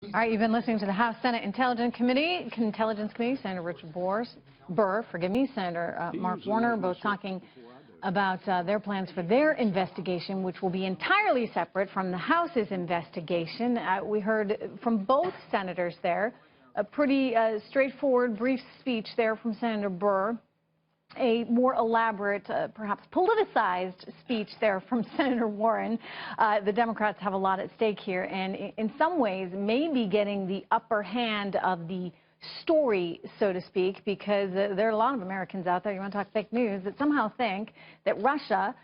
All right, you've been listening to the House Senate Intelligence Committee, Senator Richard Burr, Senator Mark Warner, both talking about their plans for their investigation, which will be entirely separate from the House's investigation. We heard from both senators there, a pretty straightforward, brief speech there from Senator Burr, a more elaborate, perhaps politicized speech there from Senator Warren. The Democrats have a lot at stake here, and in some ways may be getting the upper hand of the story, so to speak, because there are a lot of Americans out there, you want to talk fake news, that somehow think that Russia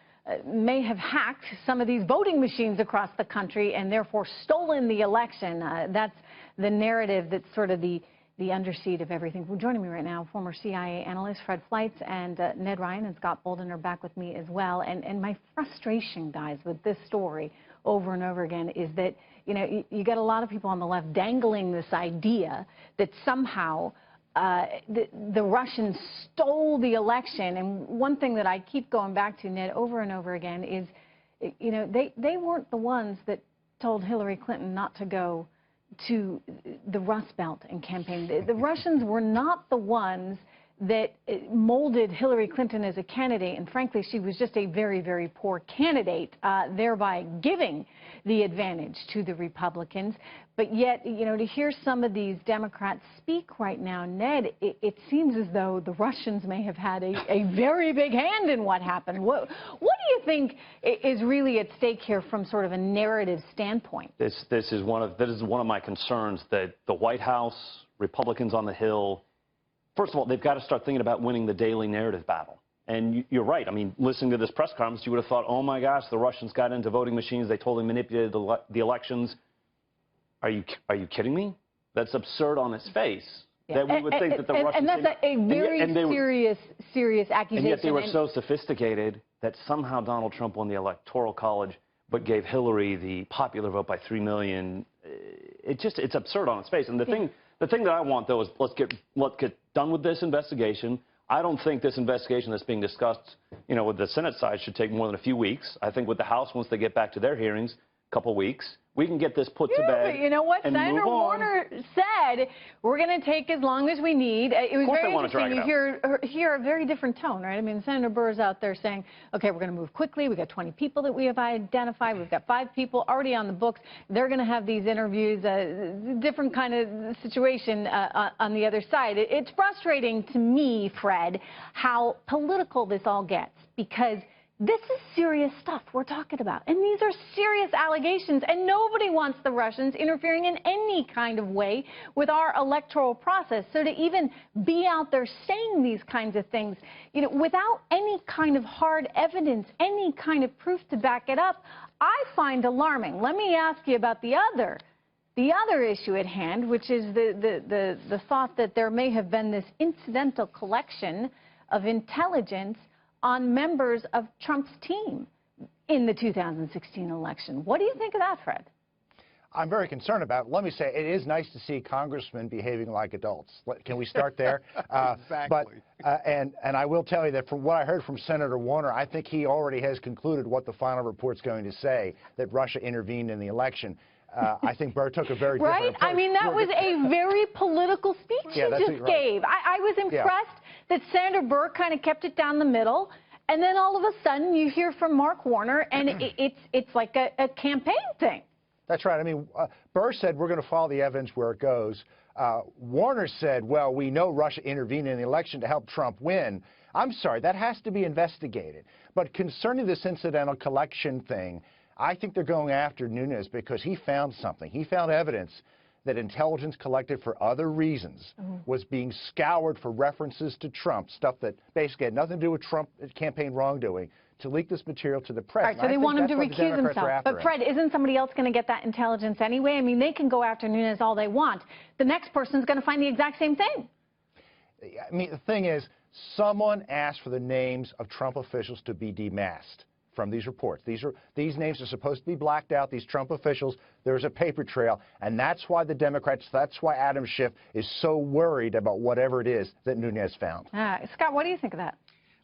may have hacked some of these voting machines across the country and therefore stolen the election. That's the narrative that's sort of the underseat of everything. Well, joining me right now, former CIA analyst Fleitz and Ned Ryun and Scott Bolden are back with me as well. And my frustration, guys, with this story over and over again is that, you know, you get a lot of people on the left dangling this idea that somehow the Russians stole the election. And one thing that I keep going back to, Ned, over and over again is, you know, they weren't the ones that told Hillary Clinton not to go to the Rust Belt and campaign. The Russians were not the ones that molded Hillary Clinton as a candidate, and frankly, she was just a very, very poor candidate, thereby giving the advantage to the Republicans. But yet, you know, to hear some of these Democrats speak right now, Ned, it seems as though the Russians may have had a very big hand in what happened. What do you think is really at stake here from sort of a narrative standpoint? This is one of my concerns, that the White House, Republicans on the Hill, first of all, they've got to start thinking about winning the daily narrative battle. And you're right. I mean, listening to this press conference, you would have thought, oh, my gosh, the Russians got into voting machines. They totally manipulated the elections. Are you kidding me? That's absurd on its face. Yeah. That we would think that the Russians... And that's a very serious accusation. And yet they were so sophisticated that somehow Donald Trump won the Electoral College but gave Hillary the popular vote by 3 million. It's absurd on its face. And the thing that I want, though, is let's get done with this investigation. I don't think this investigation that's being discussed, you know, with the Senate side should take more than a few weeks. I think with the House, once they get back to their hearings, a couple weeks, we can get this put to bed. But you know what? Senator Warner said we're going to take as long as we need. It was very interesting. You hear a very different tone, right? I mean, Senator Burr's out there saying, okay, we're going to move quickly. We've got 20 people that we have identified. We've got 5 people already on the books. They're going to have these interviews, different kind of situation on the other side. It's frustrating to me, Fred, how political this all gets, because this is serious stuff we're talking about, and these are serious allegations, and nobody wants the Russians interfering in any kind of way with our electoral process. So to even be out there saying these kinds of things, you know, without any kind of hard evidence, any kind of proof to back it up, I find alarming. Let me ask you about the other issue at hand, which is the thought that there may have been this incidental collection of intelligence on members of Trump's team in the 2016 election. What do you think of that, Fred? I'm very concerned about it. Let me say, it is nice to see congressmen behaving like adults. Can we start there? Exactly. And I will tell you that from what I heard from Senator Warner, I think he already has concluded what the final report's going to say, that Russia intervened in the election. I think Burr took a very different approach. I mean, that was a very political speech you just gave. I was impressed that Senator Burr kind of kept it down the middle, and then all of a sudden you hear from Mark Warner, and it's like a campaign thing. That's right. I mean, Burr said we're going to follow the evidence where it goes. Warner said, well, we know Russia intervened in the election to help Trump win. I'm sorry, that has to be investigated. But concerning this incidental collection thing, I think they're going after Nunes because he found something. He found evidence that intelligence collected for other reasons was being scoured for references to Trump, stuff that basically had nothing to do with Trump campaign wrongdoing, to leak this material to the press. All right, so they want him to recuse himself. But, Fred, isn't somebody else going to get that intelligence anyway? I mean, they can go after Nunes all they want. The next person's going to find the exact same thing. I mean, the thing is, someone asked for the names of Trump officials to be demasked from these reports. These names are supposed to be blacked out, these Trump officials. There's a paper trail, and that's why the Democrats, that's why Adam Schiff is so worried about whatever it is that Nunes found. Scott, what do you think of that?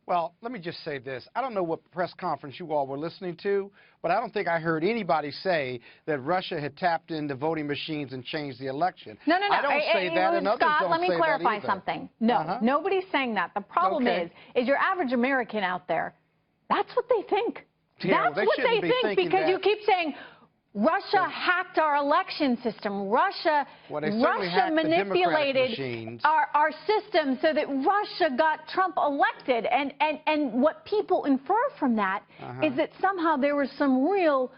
Well, let me just say this. I don't know what press conference you all were listening to, but I don't think I heard anybody say that Russia had tapped into voting machines and changed the election. No. I don't say that, and others Scott, don't let me say that clarify either. something. No, nobody's saying that. The problem is your average American out there, that's what they think. Yeah, That's what they think because you keep saying, Russia hacked our election system. Russia manipulated our system so that Russia got Trump elected. And what people infer from that is that somehow there were some real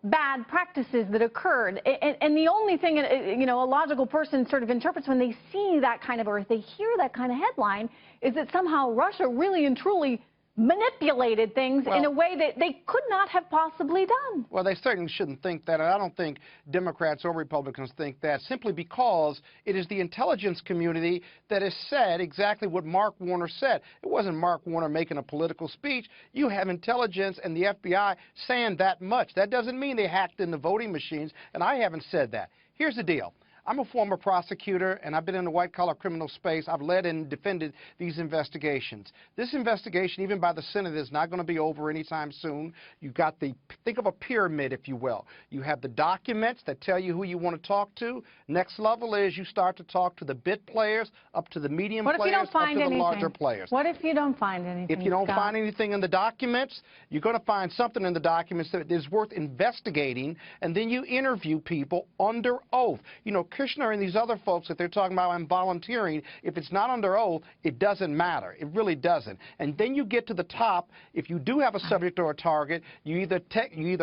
bad practices that occurred. And the only thing, you know, a logical person sort of interprets when they see that kind of, or if they hear that kind of headline, is that somehow Russia really and truly manipulated things in a way that they could not have possibly done. Well, they certainly shouldn't think that, and I don't think Democrats or Republicans think that, simply because it is the intelligence community that has said exactly what Mark Warner said. It wasn't Mark Warner making a political speech. You have intelligence and the FBI saying that much. That doesn't mean they hacked into voting machines, and I haven't said that. Here's the deal. I'm a former prosecutor, and I've been in the white-collar criminal space. I've led and defended these investigations. This investigation, even by the Senate, is not going to be over anytime soon. You've got think of a pyramid, if you will. You have the documents that tell you who you want to talk to. Next level is you start to talk to the bit players, up to the medium players, up to the larger players. What if you don't find anything, If you don't find anything in the documents, you're going to find something in the documents that is worth investigating, and then you interview people under oath. You know, Kushner and these other folks that they're talking about, I'm volunteering, if it's not under oath, it doesn't matter. It really doesn't. And then you get to the top. If you do have a subject or a target, you either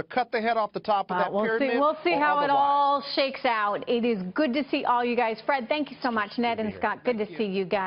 cut the head off the top of that pyramid. We'll see how otherwise. it all shakes out. It is good to see all you guys. Fred, thank you so much. Ned and Scott, good to see you guys.